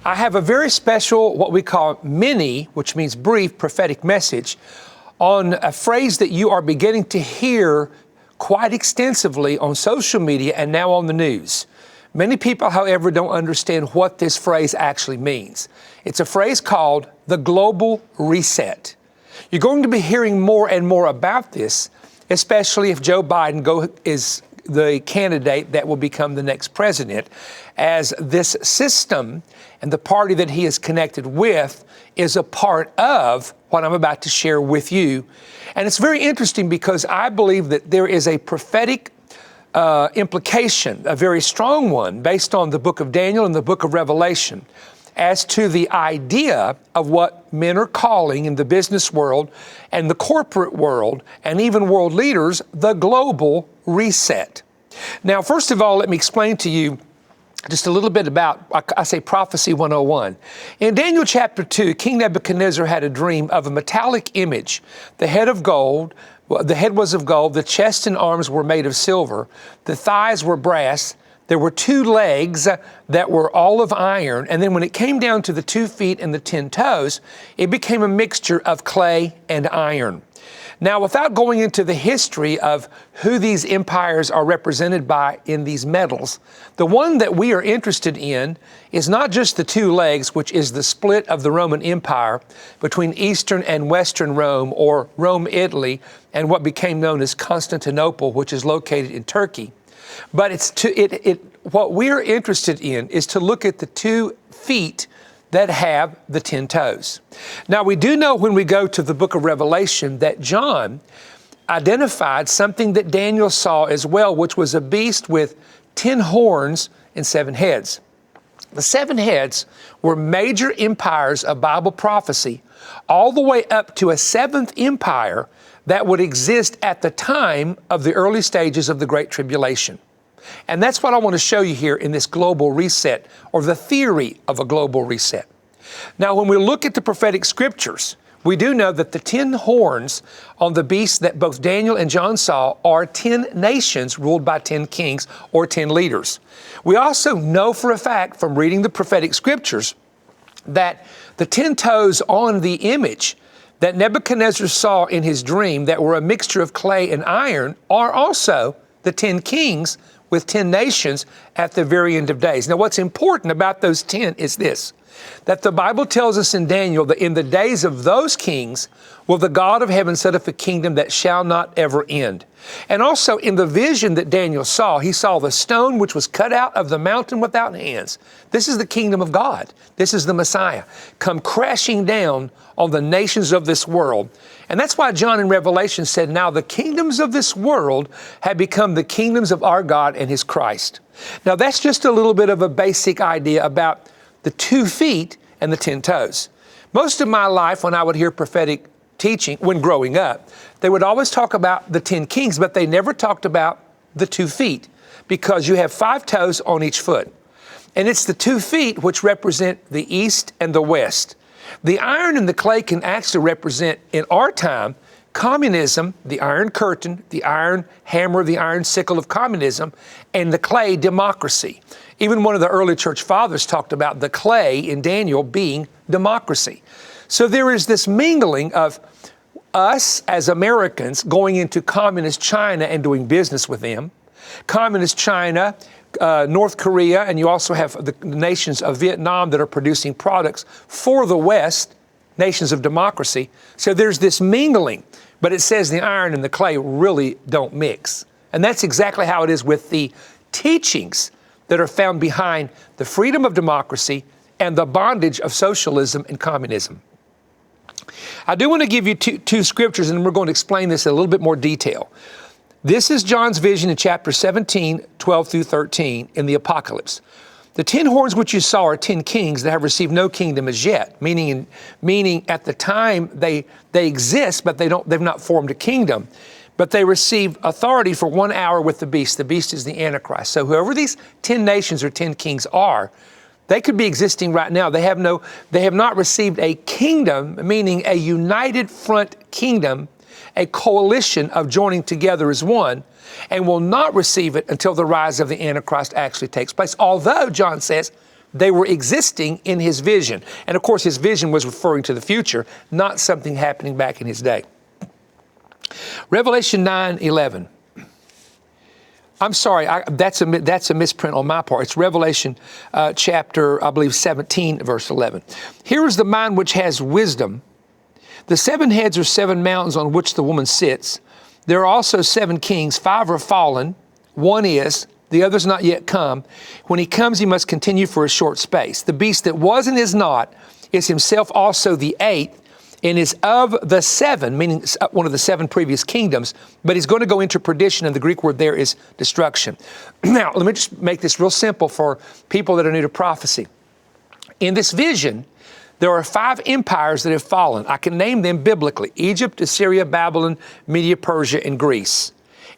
I have a very special, what we call mini, which means brief, prophetic message on a phrase that you are beginning to hear quite extensively on social media and now on the news. Many people, however, don't understand what this phrase actually means. It's a phrase called the global reset. You're going to be hearing more and more about this, especially if Joe Biden is the candidate that will become the next president, as this system and the party that he is connected with is a part of what I'm about to share with you. And it's very interesting because I believe that there is a prophetic implication, a very strong one, based on the book of Daniel and the book of Revelation, as to the idea of what men are calling in the business world and the corporate world and even world leaders, the global reset. Now, first of all, let me explain to you just a little bit about, I say, Prophecy 101. In Daniel chapter 2, King Nebuchadnezzar had a dream of a metallic image, the head of gold. The head was of gold, the chest and arms were made of silver, the thighs were brass, there were 2 legs that were all of iron, and then when it came down to the 2 feet and the 10 toes, it became a mixture of clay and iron. Now, without going into the history of who these empires are represented by in these metals, the one that we are interested in is not just the 2 legs, which is the split of the Roman Empire between Eastern and Western Rome, or Rome, Italy, and what became known as Constantinople, which is located in Turkey. But what we're interested in is to look at the 2 feet that have the 10 toes. Now, we do know when we go to the book of Revelation that John identified something that Daniel saw as well, which was a beast with 10 horns and 7 heads. The 7 heads were major empires of Bible prophecy, all the way up to a 7th empire that would exist at the time of the early stages of the Great Tribulation. And that's what I want to show you here in this global reset, or the theory of a global reset. Now, when we look at the prophetic scriptures, we do know that the 10 horns on the beast that both Daniel and John saw are 10 nations ruled by 10 kings or 10 leaders. We also know for a fact from reading the prophetic scriptures that the 10 toes on the image that Nebuchadnezzar saw in his dream that were a mixture of clay and iron are also the 10 kings with 10 nations at the very end of days. Now, what's important about those 10 is this, that the Bible tells us in Daniel that in the days of those kings will the God of heaven set up a kingdom that shall not ever end. And also in the vision that Daniel saw, he saw the stone which was cut out of the mountain without hands. This is the kingdom of God. This is the Messiah come crashing down on the nations of this world. And that's why John in Revelation said, now the kingdoms of this world have become the kingdoms of our God and his Christ. Now that's just a little bit of a basic idea about the 2 feet and the 10 toes. Most of my life, when I would hear prophetic teaching, when growing up, they would always talk about the 10 kings, but they never talked about the 2 feet, because you have 5 toes on each foot. And it's the 2 feet which represent the east and the west. The iron and the clay can actually represent, in our time, communism, the Iron Curtain, the iron hammer, the iron sickle of communism, and the clay, democracy. Even one of the early church fathers talked about the clay in Daniel being democracy. So there is this mingling of us as Americans going into communist China and doing business with them, communist China, North Korea, and you also have the nations of Vietnam that are producing products for the West, nations of democracy. So there's this mingling, but it says the iron and the clay really don't mix. And that's exactly how it is with the teachings that are found behind the freedom of democracy and the bondage of socialism and communism. I do want to give you two scriptures, and we're going to explain this in a little bit more detail. This is John's vision in chapter 17, 12 through 13 in the Apocalypse. The 10 horns which you saw are 10 kings that have received no kingdom as yet, meaning at the time they exist, but they've not formed a kingdom. But they receive authority for 1 hour with the beast. The beast is the Antichrist. So whoever these 10 nations or 10 kings are, they could be existing right now. They have not received a kingdom, meaning a united front kingdom, a coalition of joining together as one, and will not receive it until the rise of the Antichrist actually takes place. Although, John says, They were existing in his vision. And of course, his vision was referring to the future, not something happening back in his day. Revelation 9:11. I'm sorry, that's a misprint on my part. It's Revelation chapter, I believe, 17, verse 11. Here is the mind which has wisdom. The 7 heads are 7 mountains on which the woman sits. There are also 7 kings. 5 are fallen. 1 is. The other's not yet come. When he comes, he must continue for a short space. The beast that was and is not is himself also the 8th, and is of the 7, meaning one of the 7 previous kingdoms, but he's going to go into perdition, and the Greek word there is destruction. Now, let me just make this real simple for people that are new to prophecy. In this vision, there are 5 empires that have fallen. I can name them biblically: Egypt, Assyria, Babylon, Media, Persia, and Greece.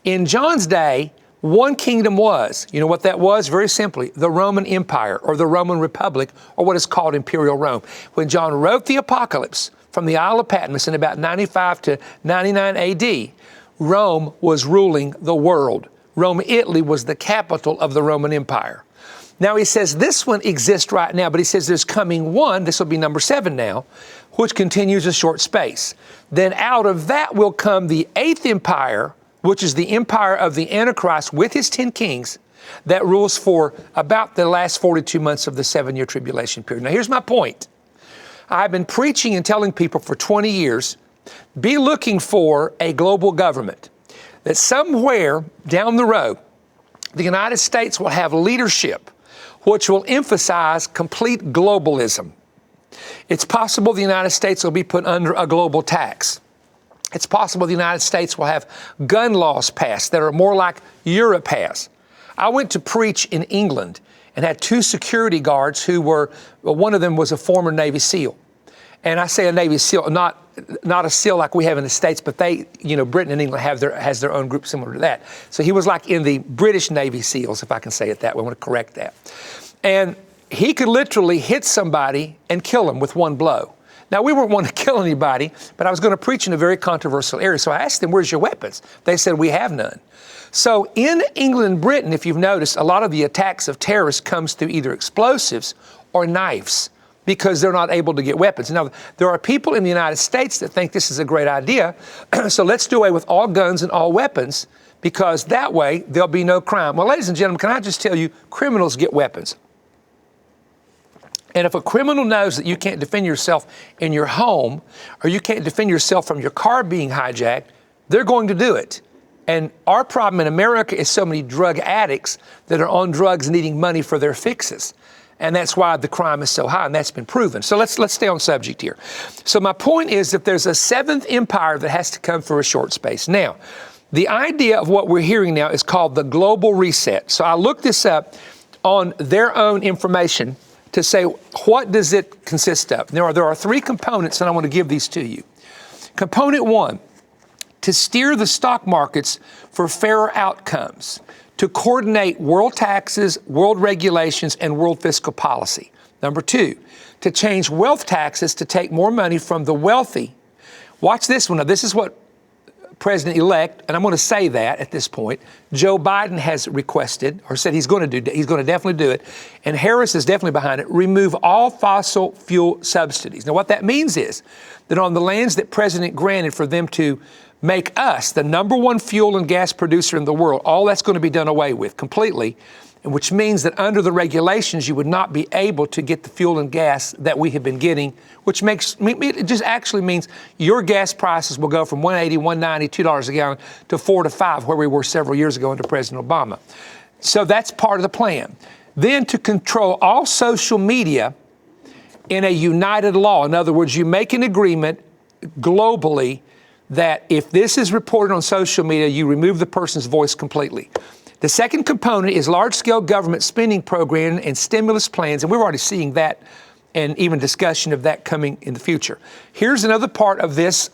In John's day, one kingdom was. You know what that was? Very simply, the Roman Empire, or the Roman Republic, or what is called Imperial Rome. When John wrote the Apocalypse from the Isle of Patmos in about 95 to 99 AD, Rome was ruling the world. Rome, Italy was the capital of the Roman Empire. Now he says this one exists right now, but he says there's coming one, this will be number 7 now, which continues a short space. Then out of that will come the 8th empire, which is the empire of the Antichrist with his 10 kings, that rules for about the last 42 months of the 7-year tribulation period. Now here's my point. I've been preaching and telling people for 20 years, be looking for a global government, that somewhere down the road, the United States will have leadership which will emphasize complete globalism. It's possible the United States will be put under a global tax. It's possible the United States will have gun laws passed that are more like Europe has. I went to preach in England and had 2 security guards who were, one of them was a former Navy SEAL. And I say a Navy SEAL, not a SEAL like we have in the States, but they, Britain and England has their own group similar to that. So he was like in the British Navy SEALs, if I can say it that way. I want to correct that. And he could literally hit somebody and kill them with one blow. Now, we weren't wanting to kill anybody, but I was going to preach in a very controversial area. So I asked them, where's your weapons? They said, we have none. So in England and Britain, if you've noticed, a lot of the attacks of terrorists comes through either explosives or knives because they're not able to get weapons. Now, there are people in the United States that think this is a great idea. So let's do away with all guns and all weapons because that way there'll be no crime. Well, ladies and gentlemen, can I just tell you, criminals get weapons. And if a criminal knows that you can't defend yourself in your home or you can't defend yourself from your car being hijacked, they're going to do it. And our problem in America is so many drug addicts that are on drugs needing money for their fixes. And that's why the crime is so high, and that's been proven. So let's stay on subject here. So my point is that there's a 7th empire that has to come for a short space. Now, the idea of what we're hearing now is called the global reset. So I looked this up on their own information to say, what does it consist of? There are 3 components, and I want to give these to you. Component 1, to steer the stock markets for fairer outcomes, to coordinate world taxes, world regulations, and world fiscal policy. Number 2, to change wealth taxes to take more money from the wealthy. Watch this one. Now, this is what President-elect, and I'm going to say that at this point, Joe Biden has requested or said he's going to definitely do it, and Harris is definitely behind it, remove all fossil fuel subsidies. Now, what that means is that on the lands that President granted for them to make us the number 1 fuel and gas producer in the world, all that's going to be done away with completely, and which means that under the regulations, you would not be able to get the fuel and gas that we have been getting, which it just actually means your gas prices will go from $1.80, $1.90, $2 a gallon to $4 to $5, where we were several years ago under President Obama. So that's part of the plan. Then to control all social media in a united law. In other words, you make an agreement globally that if this is reported on social media, you remove the person's voice completely. The second component is large-scale government spending program and stimulus plans, and we're already seeing that and even discussion of that coming in the future. Here's another part of this,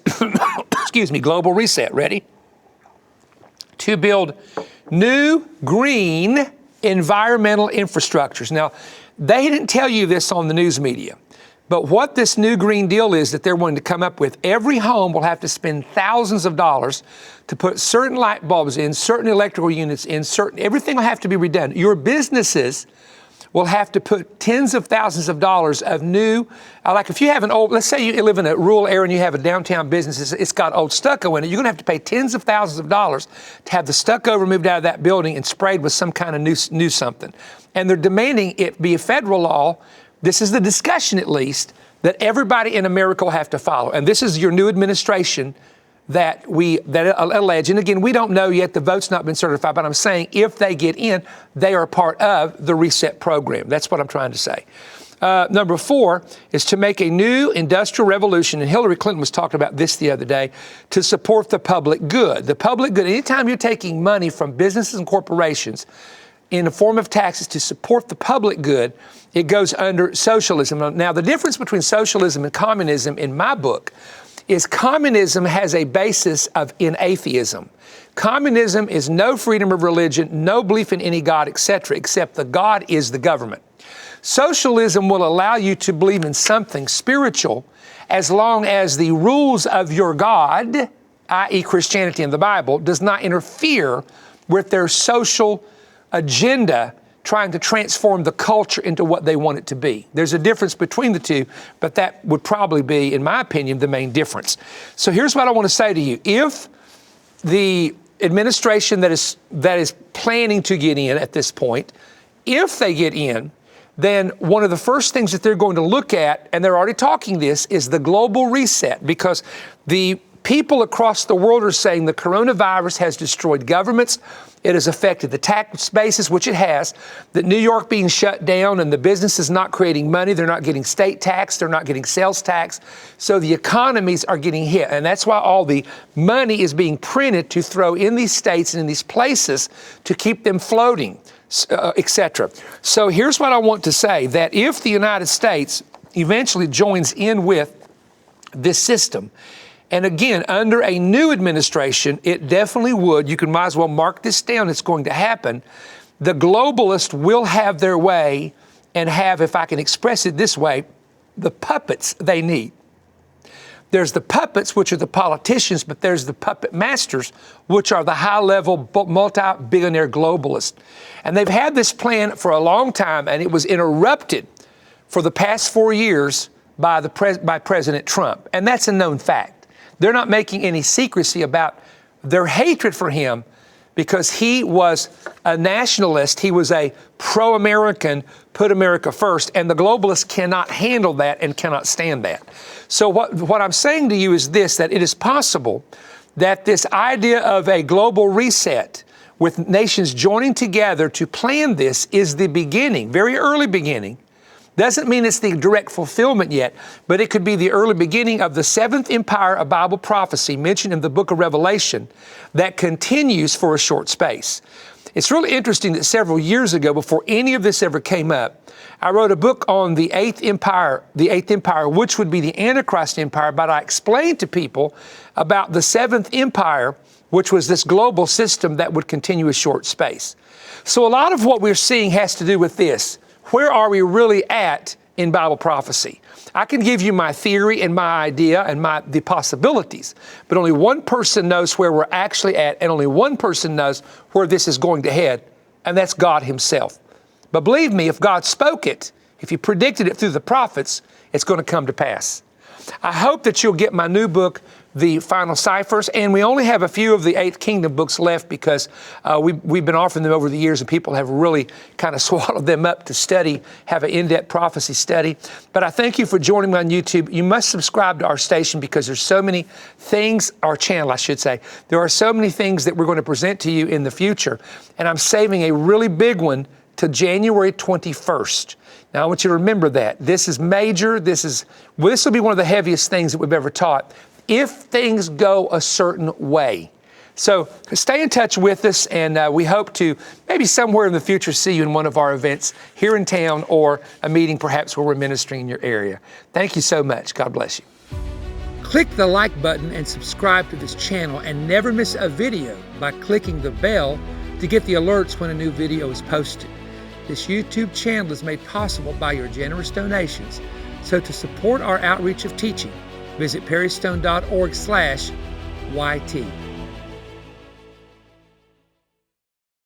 global reset. Ready? To build new green environmental infrastructures. Now, they didn't tell you this on the news media. But what this new Green Deal is that they're wanting to come up with, every home will have to spend thousands of dollars to put certain light bulbs in, certain electrical units in, everything will have to be redone. Your businesses will have to put tens of thousands of dollars of new, like if you have an old, let's say you live in a rural area and you have a downtown business, it's got old stucco in it, you're going to have to pay tens of thousands of dollars to have the stucco removed out of that building and sprayed with some kind of new something. And they're demanding it be a federal law. This is the discussion, at least, that everybody in America will have to follow. And this is your new administration that allege, and again, we don't know yet, the vote's not been certified, but I'm saying if they get in, they are part of the reset program. That's what I'm trying to say. Number 4 is to make a new industrial revolution, and Hillary Clinton was talking about this the other day, to support the public good. The public good, anytime you're taking money from businesses and corporations in the form of taxes to support the public good, it goes under socialism. Now, the difference between socialism and communism in my book is communism has a basis in atheism. Communism is no freedom of religion, no belief in any God, etc., except the God is the government. Socialism will allow you to believe in something spiritual as long as the rules of your God, i.e. Christianity and the Bible, does not interfere with their social agenda trying to transform the culture into what they want it to be. There's a difference between the two, but that would probably be, in my opinion, the main difference. So here's what I want to say to you. If the administration that is planning to get in at this point, if they get in, then one of the first things that they're going to look at, and they're already talking this, is the global reset, because the people across the world are saying the coronavirus has destroyed governments. It has affected the tax bases, which it has, that New York being shut down and the businesses not creating money. They're not getting state tax. They're not getting sales tax. So the economies are getting hit. And that's why all the money is being printed to throw in these states and in these places to keep them floating, etc. So here's what I want to say, that if the United States eventually joins in with this system, and again, under a new administration, it definitely would. You might as well mark this down. It's going to happen. The globalists will have their way and have, if I can express it this way, the puppets they need. There's the puppets, which are the politicians, but there's the puppet masters, which are the high-level multi-billionaire globalists. And they've had this plan for a long time, and it was interrupted for the past 4 years by President Trump. And that's a known fact. They're not making any secrecy about their hatred for him because he was a nationalist. He was a pro-American, put America first, and the globalists cannot handle that and cannot stand that. So what I'm saying to you is this, that it is possible that this idea of a global reset with nations joining together to plan this is the beginning, very early beginning. Doesn't mean it's the direct fulfillment yet, but it could be the early beginning of the seventh empire of Bible prophecy mentioned in the book of Revelation that continues for a short space. It's really interesting that several years ago, before any of this ever came up, I wrote a book on the eighth empire, which would be the Antichrist empire, but I explained to people about the seventh empire, which was this global system that would continue a short space. So a lot of what we're seeing has to do with this. Where are we really at in Bible prophecy? I can give you my theory and my idea and the possibilities, but only one person knows where we're actually at, and only one person knows where this is going to head, and that's God himself. But believe me, if God spoke it, if he predicted it through the prophets, it's going to come to pass. I hope that you'll get my new book, The Final Ciphers, and we only have a few of the Eighth Kingdom books left because we've been offering them over the years and people have really kind of swallowed them up to study, have an in-depth prophecy study. But I thank you for joining me on YouTube. You must subscribe to our station because there's so many things, our channel I should say, there are so many things that we're going to present to you in the future. And I'm saving a really big one to January 21st. Now, I want you to remember that. This is major. This will be one of the heaviest things that we've ever taught if things go a certain way. So stay in touch with us, and we hope to maybe somewhere in the future see you in one of our events here in town or a meeting perhaps where we're ministering in your area. Thank you so much. God bless you. Click the like button and subscribe to this channel and never miss a video by clicking the bell to get the alerts when a new video is posted. This YouTube channel is made possible by your generous donations. So to support our outreach of teaching, visit perrystone.org/YT.